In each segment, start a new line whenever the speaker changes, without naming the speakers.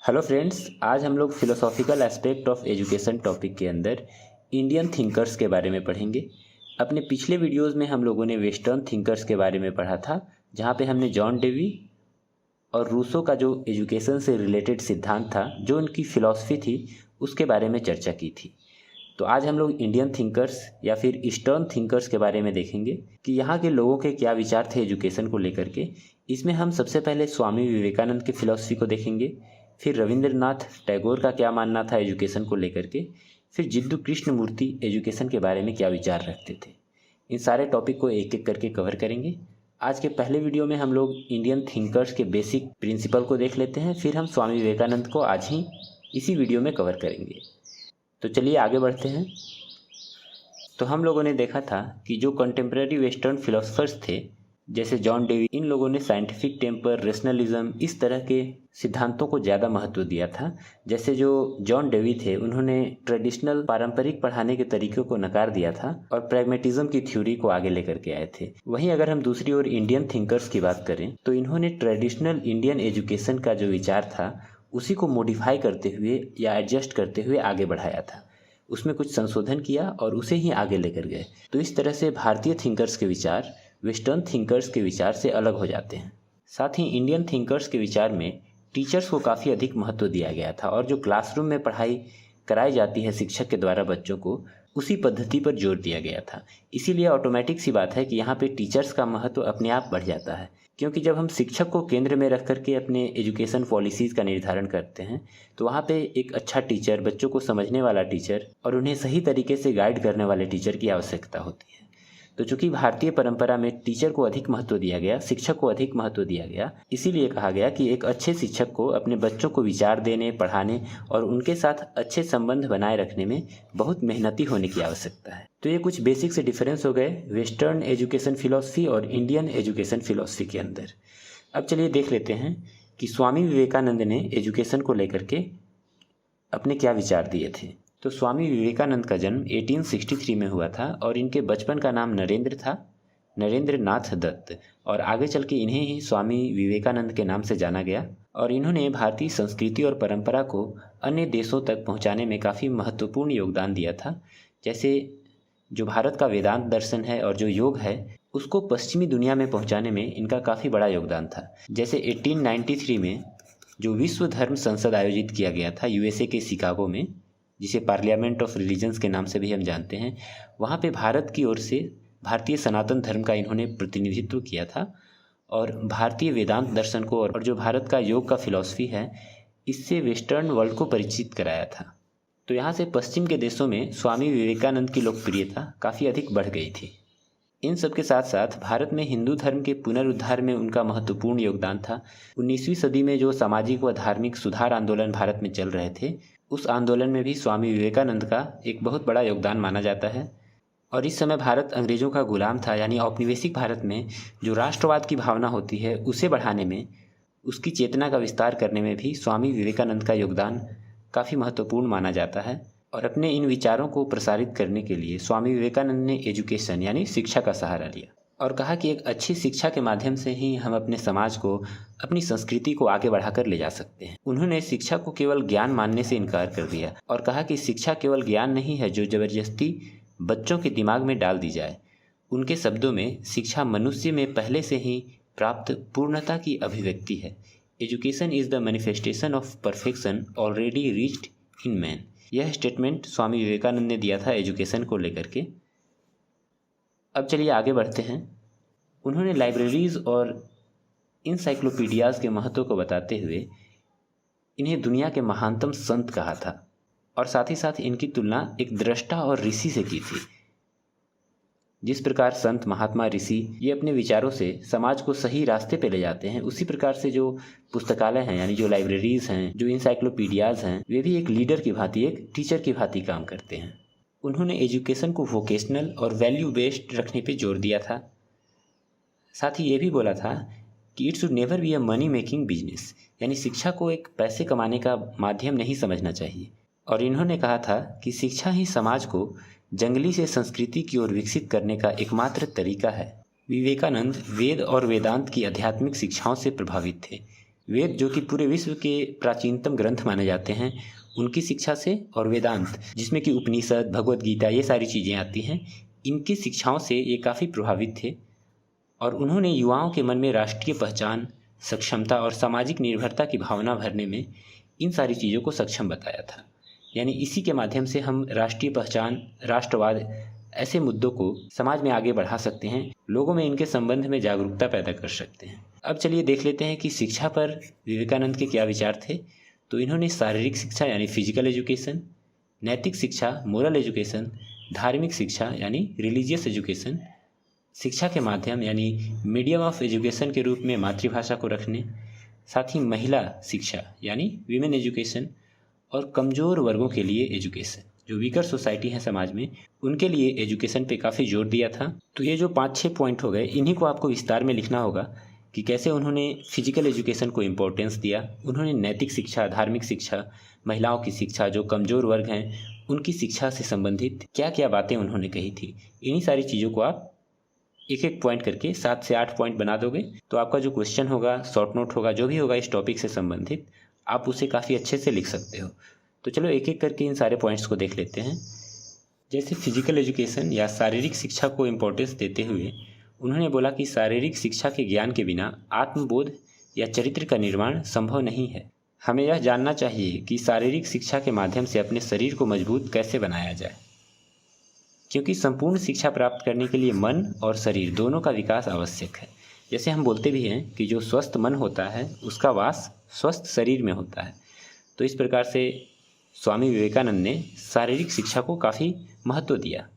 Hello friends, आज हम लोग philosophical aspect of education topic के अंदर इंडियन थिंकर्स के बारे में पढ़ेंगे। अपने पिछले वीडियोस में हम लोगों ने वेस्टर्न थिंकर्स के बारे में पढ़ा था, जहाँ पे हमने जॉन डेवी और रूसो का जो एजुकेशन से रिलेटेड सिद्धांत था, जो उनकी फ़िलॉसफी थी, उसके बारे में चर्चा की थी। तो आज हम लोग इंडियन थिंकर्स या फिर ईस्टर्न थिंकर्स के बारे में देखेंगे कि यहाँ के लोगों के क्या विचार थे एजुकेशन को लेकर के। इसमें हम सबसे पहले स्वामी विवेकानंद की फ़िलॉसफी को देखेंगे, फिर रविंद्रनाथ टैगोर का क्या मानना था एजुकेशन को लेकर के, फिर जिद्दू कृष्णमूर्ति एजुकेशन के बारे में क्या विचार रखते थे। इन सारे टॉपिक को एक एक करके कवर करेंगे। आज के पहले वीडियो में हम लोग इंडियन थिंकर्स के बेसिक प्रिंसिपल को देख लेते हैं, फिर हम स्वामी विवेकानंद को आज ही इसी वीडियो में कवर करेंगे। तो चलिए आगे बढ़ते हैं। तो हम लोगों ने देखा था कि जो कंटेम्प्रेरी वेस्टर्न फिलोसफर्स थे, जैसे जॉन डेवी, इन लोगों ने साइंटिफिक टेम्पर, रेशनलिज्म, इस तरह के सिद्धांतों को ज़्यादा महत्व दिया था। जैसे जो जॉन डेवी थे, उन्होंने ट्रेडिशनल पारंपरिक पढ़ाने के तरीकों को नकार दिया था और प्रैग्मेटिज्म की थ्योरी को आगे लेकर के आए थे। वहीं अगर हम दूसरी ओर इंडियन थिंकर्स की बात करें तो इन्होंने ट्रेडिशनल इंडियन एजुकेशन का जो विचार था, उसी को मॉडिफाई करते हुए या एडजस्ट करते हुए आगे बढ़ाया था। उसमें कुछ संशोधन किया और उसे ही आगे लेकर गए। तो इस तरह से भारतीय थिंकर्स के विचार वेस्टर्न थिंकर्स के विचार से अलग हो जाते हैं। साथ ही इंडियन थिंकर्स के विचार में टीचर्स को काफ़ी अधिक महत्व दिया गया था और जो क्लासरूम में पढ़ाई कराई जाती है शिक्षक के द्वारा बच्चों को, उसी पद्धति पर जोर दिया गया था। इसीलिए ऑटोमेटिक सी बात है कि यहाँ पे टीचर्स का महत्व अपने आप बढ़ जाता है, क्योंकि जब हम शिक्षक को केंद्र में रख करके अपने एजुकेशन पॉलिसीज़ का निर्धारण करते हैं तो वहाँ पे एक अच्छा टीचर, बच्चों को समझने वाला टीचर और उन्हें सही तरीके से गाइड करने वाले टीचर की आवश्यकता होती है। तो चूंकि भारतीय परंपरा में टीचर को अधिक महत्व दिया गया, शिक्षक को अधिक महत्व दिया गया, इसीलिए कहा गया कि एक अच्छे शिक्षक को अपने बच्चों को विचार देने, पढ़ाने और उनके साथ अच्छे संबंध बनाए रखने में बहुत मेहनती होने की आवश्यकता है। तो ये कुछ बेसिक से डिफरेंस हो गए वेस्टर्न एजुकेशन फिलॉसफी और इंडियन एजुकेशन फिलॉसफी के अंदर। अब चलिए देख लेते हैं कि स्वामी विवेकानंद ने एजुकेशन को लेकर के अपने क्या विचार दिए थे। तो स्वामी विवेकानंद का जन्म 1863 में हुआ था और इनके बचपन का नाम नरेंद्र था, नरेंद्र नाथ दत्त, और आगे चल के इन्हें ही स्वामी विवेकानंद के नाम से जाना गया। और इन्होंने भारतीय संस्कृति और परंपरा को अन्य देशों तक पहुंचाने में काफ़ी महत्वपूर्ण योगदान दिया था। जैसे जो भारत का वेदांत दर्शन है और जो योग है, उसको पश्चिमी दुनिया में पहुँचाने में इनका काफ़ी बड़ा योगदान था। जैसे 1893 में जो विश्व धर्म संसद आयोजित किया गया था यूएसए के शिकागो में, जिसे पार्लियामेंट ऑफ रिलीजन्स के नाम से भी हम जानते हैं, वहाँ पे भारत की ओर से भारतीय सनातन धर्म का इन्होंने प्रतिनिधित्व किया था और भारतीय वेदांत दर्शन को और जो भारत का योग का फिलॉसफी है, इससे वेस्टर्न वर्ल्ड को परिचित कराया था। तो यहाँ से पश्चिम के देशों में स्वामी विवेकानंद की लोकप्रियता काफ़ी अधिक बढ़ गई थी। इन सब के साथ साथ भारत में हिंदू धर्म के पुनरुद्धार में उनका महत्वपूर्ण योगदान था। 19वीं सदी में जो सामाजिक व धार्मिक सुधार आंदोलन भारत में चल रहे थे, उस आंदोलन में भी स्वामी विवेकानंद का एक बहुत बड़ा योगदान माना जाता है। और इस समय भारत अंग्रेज़ों का गुलाम था, यानी औपनिवेशिक भारत में जो राष्ट्रवाद की भावना होती है, उसे बढ़ाने में, उसकी चेतना का विस्तार करने में भी स्वामी विवेकानंद का योगदान काफ़ी महत्वपूर्ण माना जाता है। और अपने इन विचारों को प्रसारित करने के लिए स्वामी विवेकानंद ने एजुकेशन यानी शिक्षा का सहारा लिया और कहा कि एक अच्छी शिक्षा के माध्यम से ही हम अपने समाज को, अपनी संस्कृति को आगे बढ़ाकर ले जा सकते हैं। उन्होंने शिक्षा को केवल ज्ञान मानने से इनकार कर दिया और कहा कि शिक्षा केवल ज्ञान नहीं है जो ज़बरदस्ती बच्चों के दिमाग में डाल दी जाए। उनके शब्दों में शिक्षा मनुष्य में पहले से ही प्राप्त पूर्णता की अभिव्यक्ति है। Education is the manifestation of perfection already reached in man. यह स्टेटमेंट स्वामी विवेकानंद ने दिया था एजुकेशन को लेकर के। अब चलिए आगे बढ़ते हैं। उन्होंने लाइब्रेरीज़ और इंसाइक्लोपीडियाज़ के महत्व को बताते हुए इन्हें दुनिया के महानतम संत कहा था और साथ ही साथ इनकी तुलना एक दृष्टा और ऋषि से की थी। जिस प्रकार संत, महात्मा, ऋषि ये अपने विचारों से समाज को सही रास्ते पे ले जाते हैं, उसी प्रकार से जो पुस्तकालय हैं यानी जो लाइब्रेरीज़ हैं, जो इंसाइक्लोपीडियाज़ हैं, वे भी एक लीडर की भांति, एक टीचर की भांति काम करते हैं। उन्होंने एजुकेशन को वोकेशनल और वैल्यू बेस्ड रखने पे जोर दिया था। साथ ही ये भी बोला था कि it should never be a money making business, यानी शिक्षा को एक पैसे कमाने का माध्यम नहीं समझना चाहिए। और इन्होंने कहा था कि शिक्षा ही समाज को जंगली से संस्कृति की ओर विकसित करने का एकमात्र तरीका है। विवेकानंद वेद और वेदांत की आध्यात्मिक शिक्षाओं से प्रभावित थे। वेद जो कि पूरे विश्व के प्राचीनतम ग्रंथ माने जाते हैं, उनकी शिक्षा से, और वेदांत जिसमें कि उपनिषद, भगवत गीता, ये सारी चीज़ें आती हैं, इनकी शिक्षाओं से ये काफ़ी प्रभावित थे और उन्होंने युवाओं के मन में राष्ट्रीय पहचान, सक्षमता और सामाजिक निर्भरता की भावना भरने में इन सारी चीज़ों को सक्षम बताया था। यानी इसी के माध्यम से हम राष्ट्रीय पहचान, राष्ट्रवाद, ऐसे मुद्दों को समाज में आगे बढ़ा सकते हैं, लोगों में इनके संबंध में जागरूकता पैदा कर सकते हैं। अब चलिए देख लेते हैं कि शिक्षा पर विवेकानंद के क्या विचार थे। तो इन्होंने शारीरिक शिक्षा यानी फिजिकल एजुकेशन, नैतिक शिक्षा मोरल एजुकेशन, धार्मिक शिक्षा यानी रिलीजियस एजुकेशन, शिक्षा के माध्यम यानी मीडियम ऑफ एजुकेशन के रूप में मातृभाषा को रखने, साथ ही महिला शिक्षा यानी वीमेन एजुकेशन, और कमज़ोर वर्गों के लिए एजुकेशन, जो वीकर सोसाइटी है समाज में, उनके लिए एजुकेशन पे काफ़ी जोर दिया था। तो ये जो 5-6 पॉइंट हो गए, इन्हीं को आपको विस्तार में लिखना होगा कि कैसे उन्होंने फिजिकल एजुकेशन को इम्पोर्टेंस दिया, उन्होंने नैतिक शिक्षा, धार्मिक शिक्षा, महिलाओं की शिक्षा, जो कमज़ोर वर्ग हैं उनकी शिक्षा से संबंधित क्या क्या बातें उन्होंने कही थी। इन्हीं सारी चीज़ों को आप एक एक पॉइंट करके 7 से 8 पॉइंट बना दोगे तो आपका जो क्वेश्चन होगा, शॉर्ट नोट होगा, जो भी होगा इस टॉपिक से संबंधित, आप उसे काफ़ी अच्छे से लिख सकते हो। तो चलो एक एक करके इन सारे पॉइंट्स को देख लेते हैं। जैसे फिजिकल एजुकेशन या शारीरिक शिक्षा को इम्पोर्टेंस देते हुए उन्होंने बोला कि शारीरिक शिक्षा के ज्ञान के बिना आत्मबोध या चरित्र का निर्माण संभव नहीं है। हमें यह जानना चाहिए कि शारीरिक शिक्षा के माध्यम से अपने शरीर को मजबूत कैसे बनाया जाए, क्योंकि संपूर्ण शिक्षा प्राप्त करने के लिए मन और शरीर दोनों का विकास आवश्यक है। जैसे हम बोलते भी हैं कि जो स्वस्थ मन होता है उसका वास स्वस्थ शरीर में होता है। तो इस प्रकार से स्वामी विवेकानंद ने शारीरिक शिक्षा को काफ़ी महत्व दिया।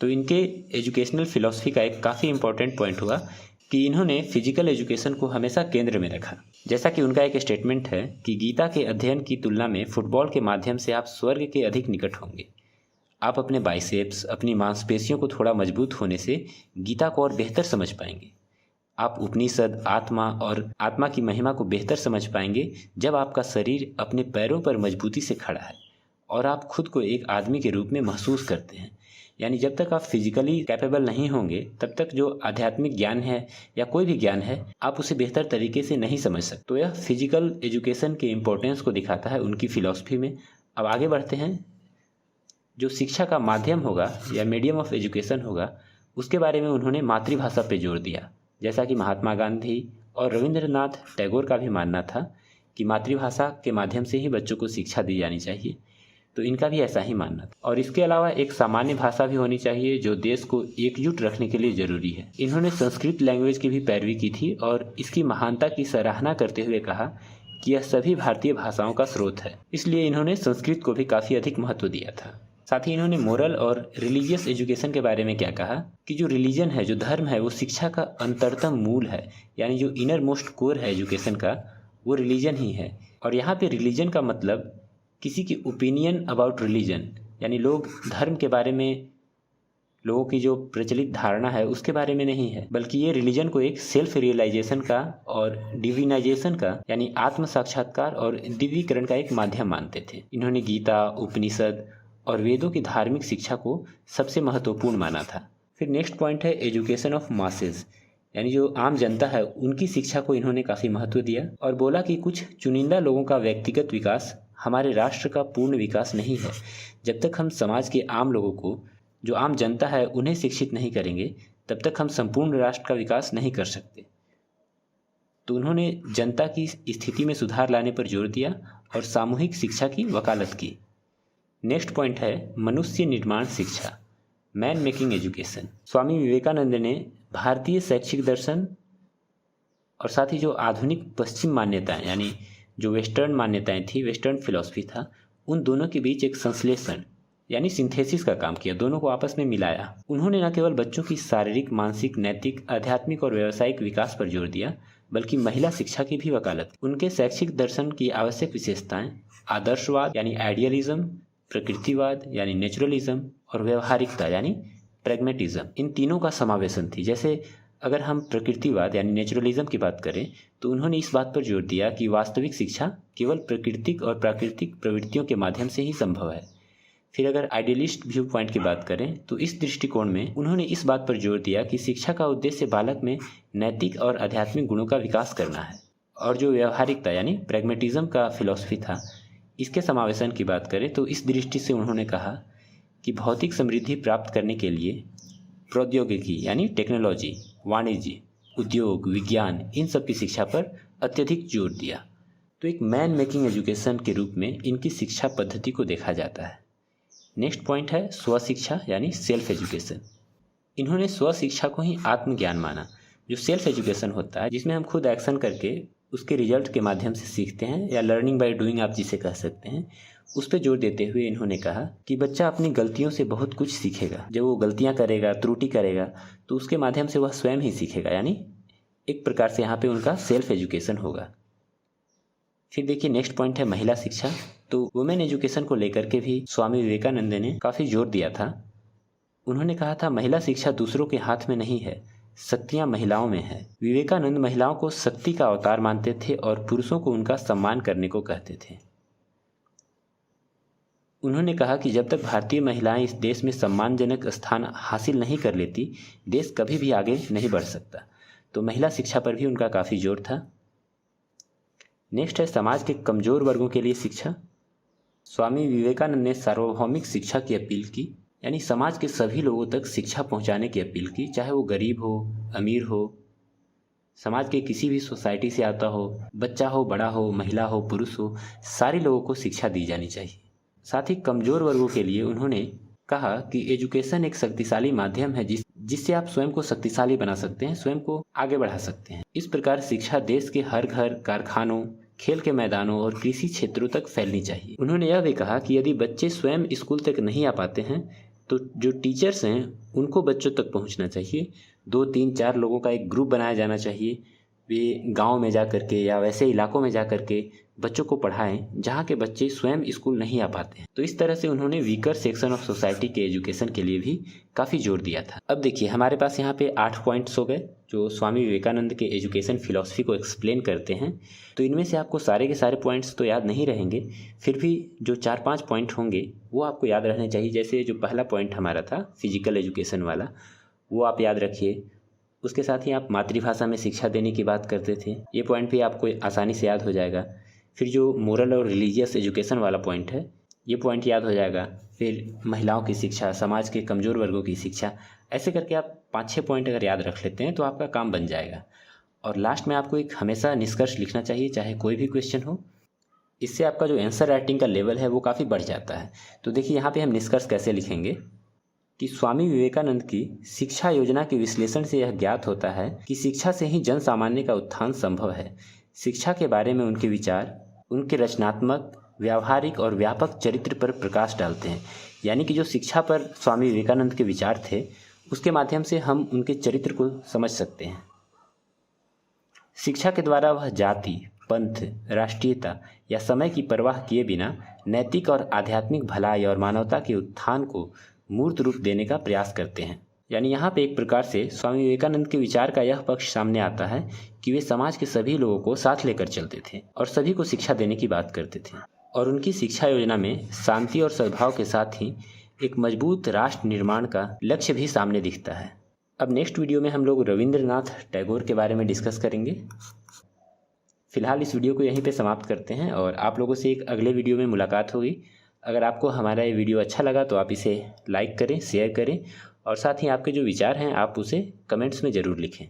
तो इनके एजुकेशनल फिलॉसफी का एक काफ़ी इम्पोर्टेंट पॉइंट हुआ कि इन्होंने फिजिकल एजुकेशन को हमेशा केंद्र में रखा। जैसा कि उनका एक स्टेटमेंट है कि गीता के अध्ययन की तुलना में फुटबॉल के माध्यम से आप स्वर्ग के अधिक निकट होंगे। आप अपने बाइसेप्स, अपनी मांसपेशियों को थोड़ा मजबूत होने से गीता को और बेहतर समझ पाएंगे। आप उपनिषद, आत्मा और आत्मा की महिमा को बेहतर समझ पाएंगे जब आपका शरीर अपने पैरों पर मजबूती से खड़ा है और आप खुद को एक आदमी के रूप में महसूस करते हैं। यानी जब तक आप फिजिकली कैपेबल नहीं होंगे तब तक जो आध्यात्मिक ज्ञान है या कोई भी ज्ञान है आप उसे बेहतर तरीके से नहीं समझ सकते। तो यह फिजिकल एजुकेशन के इम्पोर्टेंस को दिखाता है उनकी फिलॉसफी में। अब आगे बढ़ते हैं। जो शिक्षा का माध्यम होगा या मीडियम ऑफ एजुकेशन होगा उसके बारे में उन्होंने मातृभाषा पर जोर दिया। जैसा कि महात्मा गांधी और रविंद्रनाथ टैगोर का भी मानना था कि मातृभाषा के माध्यम से ही बच्चों को शिक्षा दी जानी चाहिए। तो इनका भी ऐसा ही मानना था। और इसके अलावा एक सामान्य भाषा भी होनी चाहिए जो देश को एकजुट रखने के लिए जरूरी है। इन्होंने संस्कृत लैंग्वेज की भी पैरवी की थी और इसकी महानता की सराहना करते हुए कहा कि यह सभी भारतीय भाषाओं का स्रोत है। इसलिए इन्होंने संस्कृत को भी काफ़ी अधिक महत्व दिया था। साथ ही इन्होंने मोरल और रिलीजियस एजुकेशन के बारे में क्या कहा कि जो रिलीजन है, जो धर्म है, वो शिक्षा का अंतरतम मूल है। यानी जो इनर मोस्ट कोर है एजुकेशन का, वो रिलीजन ही है। और यहाँ पे रिलीजन का मतलब किसी की ओपिनियन अबाउट रिलीजन, यानी लोग धर्म के बारे में लोगों की जो प्रचलित धारणा है उसके बारे में नहीं है, बल्कि ये रिलीजन को एक सेल्फ रियलाइजेशन का और डिविनाइजेशन का, यानी आत्म साक्षात्कार और दिव्यीकरण का एक माध्यम मानते थे। इन्होंने गीता, उपनिषद और वेदों की धार्मिक शिक्षा को सबसे महत्वपूर्ण माना था। फिर नेक्स्ट पॉइंट है एजुकेशन ऑफ मासेज, यानी जो आम जनता है उनकी शिक्षा को इन्होंने काफ़ी महत्व दिया और बोला कि कुछ चुनिंदा लोगों का व्यक्तिगत विकास हमारे राष्ट्र का पूर्ण विकास नहीं है। जब तक हम समाज के आम लोगों को, जो आम जनता है, उन्हें शिक्षित नहीं करेंगे तब तक हम संपूर्ण राष्ट्र का विकास नहीं कर सकते। तो उन्होंने जनता की स्थिति में सुधार लाने पर जोर दिया और सामूहिक शिक्षा की वकालत की। नेक्स्ट पॉइंट है मनुष्य निर्माण शिक्षा, man making education. Swami Vivekananda ने भारतीय शैक्षिक दर्शन और साथ ही जो आधुनिक पश्चिम मान्यताएं, यानी जो वेस्टर्न मान्यताएं थी, वेस्टर्न फिलॉसफी था, उन दोनों के बीच एक संश्लेषण यानी सिंथेसिस का काम किया, दोनों को आपस में मिलाया। उन्होंने न केवल बच्चों की शारीरिक, मानसिक, नैतिक, आध्यात्मिक और व्यावसायिक विकास पर जोर दिया, बल्कि महिला शिक्षा की भी वकालत। उनके शैक्षिक दर्शन की आवश्यक विशेषताएं आदर्शवाद यानी आइडियलिज्म, प्रकृतिवाद यानी नेचुरलिज्म और व्यवहारिकता यानी प्रैग्मेटिज्म, इन तीनों का समावेशन थी। जैसे अगर हम प्रकृतिवाद यानी नेचुरलिज्म की बात करें तो उन्होंने इस बात पर जोर दिया कि वास्तविक शिक्षा केवल प्राकृतिक और प्राकृतिक प्रवृत्तियों के माध्यम से ही संभव है। फिर अगर आइडियलिस्ट व्यू पॉइंट की बात करें तो इस दृष्टिकोण में उन्होंने इस बात पर जोर दिया कि शिक्षा का उद्देश्य बालक में नैतिक और आध्यात्मिक गुणों का विकास करना है। और जो व्यावहारिकता यानी प्रैग्मेटिज्म का फिलॉसफी था, इसके समावेशन की बात करें तो इस दृष्टि से उन्होंने कहा कि भौतिक समृद्धि प्राप्त करने के लिए प्रौद्योगिकी यानी टेक्नोलॉजी, वाणिज्य, उद्योग, विज्ञान, इन सब की शिक्षा पर अत्यधिक जोर दिया। तो एक मैन मेकिंग एजुकेशन के रूप में इनकी शिक्षा पद्धति को देखा जाता है। नेक्स्ट पॉइंट है स्वशिक्षा यानी सेल्फ एजुकेशन। इन्होंने स्वशिक्षा को ही आत्मज्ञान माना। जो सेल्फ एजुकेशन होता है, जिसमें हम खुद एक्शन करके उसके रिजल्ट के माध्यम से सीखते हैं, या लर्निंग बाय डूइंग आप जिसे कह सकते हैं, उस पर जोर देते हुए इन्होंने कहा कि बच्चा अपनी गलतियों से बहुत कुछ सीखेगा। जब वो गलतियां करेगा, त्रुटि करेगा, तो उसके माध्यम से वह स्वयं ही सीखेगा, यानी एक प्रकार से यहाँ पे उनका सेल्फ एजुकेशन होगा। फिर देखिए नेक्स्ट पॉइंट है महिला शिक्षा। तो वुमेन एजुकेशन को लेकर के भी स्वामी विवेकानंद ने काफ़ी जोर दिया था। उन्होंने कहा था महिला शिक्षा दूसरों के हाथ में नहीं है, शक्तियाँ महिलाओं में है। विवेकानंद महिलाओं को शक्ति का अवतार मानते थे और पुरुषों को उनका सम्मान करने को कहते थे। उन्होंने कहा कि जब तक भारतीय महिलाएं इस देश में सम्मानजनक स्थान हासिल नहीं कर लेती, देश कभी भी आगे नहीं बढ़ सकता। तो महिला शिक्षा पर भी उनका काफ़ी जोर था। नेक्स्ट है समाज के कमज़ोर वर्गों के लिए शिक्षा। स्वामी विवेकानंद ने सार्वभौमिक शिक्षा की अपील की, यानी समाज के सभी लोगों तक शिक्षा पहुंचाने की अपील की, चाहे वो गरीब हो, अमीर हो, समाज के किसी भी सोसाइटी से आता हो, बच्चा हो, बड़ा हो, महिला हो, पुरुष हो, सारे लोगों को शिक्षा दी जानी चाहिए। साथ ही कमज़ोर वर्गों के लिए उन्होंने कहा कि एजुकेशन एक शक्तिशाली माध्यम है जिससे आप स्वयं को शक्तिशाली बना सकते हैं, स्वयं को आगे बढ़ा सकते हैं। इस प्रकार शिक्षा देश के हर घर, कारखानों, खेल के मैदानों और कृषि क्षेत्रों तक फैलनी चाहिए। उन्होंने यह भी कहा कि यदि बच्चे स्वयं स्कूल तक नहीं आ पाते हैं तो जो टीचर्स हैं उनको बच्चों तक पहुंचना चाहिए। 2, 3, 4 लोगों का एक ग्रुप बनाया जाना चाहिए। वे गांव में जा कर के या वैसे इलाकों में जा कर के बच्चों को पढ़ाएं जहां के बच्चे स्वयं स्कूल नहीं आ पाते हैं। तो इस तरह से उन्होंने वीकर सेक्शन ऑफ सोसाइटी के एजुकेशन के लिए भी काफ़ी जोर दिया था। अब देखिए हमारे पास यहाँ पे 8 पॉइंट्स हो गए जो स्वामी विवेकानंद के एजुकेशन फिलॉसफी को एक्सप्लेन करते हैं। तो इनमें से आपको सारे के सारे पॉइंट्स तो याद नहीं रहेंगे, फिर भी जो 4-5 पॉइंट होंगे वो आपको याद रहने चाहिए। जैसे जो पहला पॉइंट हमारा था फिजिकल एजुकेशन वाला, वो आप याद रखिए। उसके साथ ही आप मातृभाषा में शिक्षा देने की बात करते थे, ये पॉइंट भी आपको आसानी से याद हो जाएगा। फिर जो मोरल और रिलीजियस एजुकेशन वाला पॉइंट है, ये पॉइंट याद हो जाएगा। फिर महिलाओं की शिक्षा, समाज के कमज़ोर वर्गों की शिक्षा, ऐसे करके आप 5-6 पॉइंट अगर याद रख लेते हैं तो आपका काम बन जाएगा। और लास्ट में आपको एक हमेशा निष्कर्ष लिखना चाहिए, चाहे कोई भी क्वेश्चन हो। इससे आपका जो आंसर राइटिंग का लेवल है वो काफ़ी बढ़ जाता है। तो देखिए यहाँ पे हम निष्कर्ष कैसे लिखेंगे कि स्वामी विवेकानंद की शिक्षा योजना के विश्लेषण से यह ज्ञात होता है कि शिक्षा से ही जन सामान्य का उत्थान संभव है। शिक्षा के बारे में उनके विचार उनके रचनात्मक, व्यावहारिक और व्यापक चरित्र पर प्रकाश डालते हैं। यानी कि जो शिक्षा पर स्वामी विवेकानंद के विचार थे, उसके माध्यम से हम उनके चरित्र को समझ सकते हैं। शिक्षा के द्वारा वह जाति, पंथ, राष्ट्रीयता या समय की परवाह किए बिना नैतिक और आध्यात्मिक भलाई और मानवता के उत्थान को मूर्त रूप देने का प्रयास करते हैं। यानी यहाँ पे एक प्रकार से स्वामी विवेकानंद के विचार का यह पक्ष सामने आता है कि वे समाज के सभी लोगों को साथ लेकर चलते थे और सभी को शिक्षा देने की बात करते थे। और उनकी शिक्षा योजना में शांति और सद्भाव के साथ ही एक मजबूत राष्ट्र निर्माण का लक्ष्य भी सामने दिखता है। अब नेक्स्ट वीडियो में हम लोग रविंद्रनाथ टैगोर के बारे में डिस्कस करेंगे। फिलहाल इस वीडियो को यहीं पे समाप्त करते हैं और आप लोगों से एक अगले वीडियो में मुलाकात होगी। अगर आपको हमारा ये वीडियो अच्छा लगा तो आप इसे लाइक करें, शेयर करें और साथ ही आपके जो विचार हैं आप उसे कमेंट्स में ज़रूर लिखें।